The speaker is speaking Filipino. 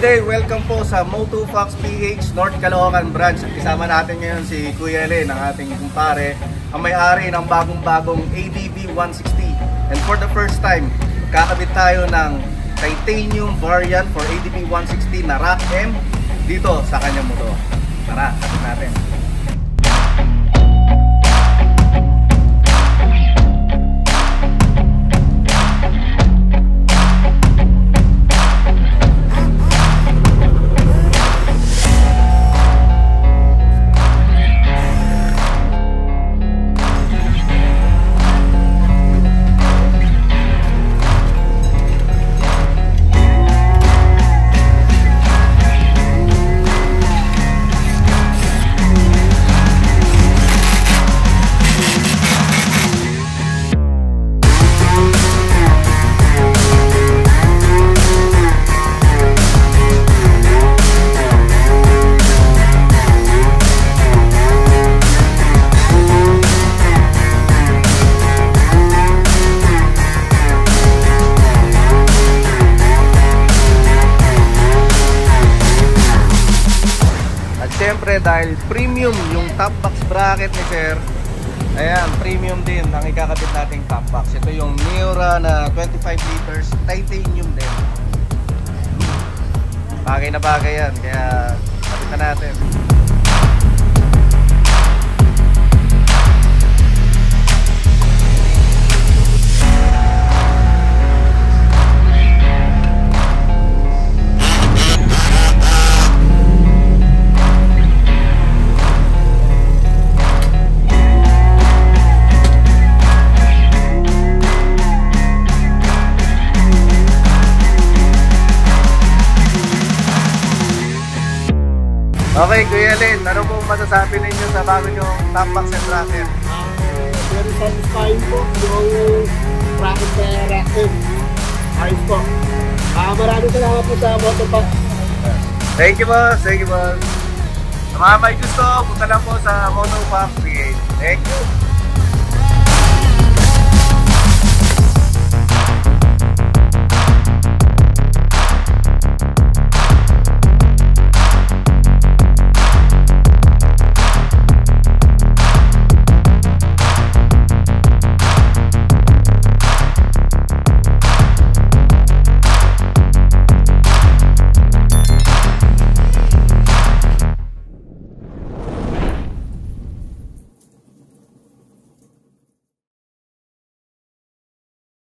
day! Welcome po sa Motofox PH North Caloocan Branch. Kasama natin ngayon si Kuya Len, ang ating kumpare, ang may-ari ng bagong-bagong ADB 160. And for the first time, kakabit tayo ng titanium variant for ADB 160 na Rock M dito sa kanyang motor. Tara, sabit natin. Siyempre dahil premium yung top box bracket ni Sir, ayan, premium din ang ikakabit nating top box. Ito yung Miura na 25 liters titanium din. Bagay na bagay yan, kaya kabitan natin. Okay, Kuya Len, ano po masasabi ninyo sa bago nyong top box and bracket? Very satisfying po yung bracket na Rock-M. Ayos po. Maraming salamat po sa Motofox. Thank you boss, thank you boss. Sa mga may gusto, punta lang po sa Motofox PH. Thank you.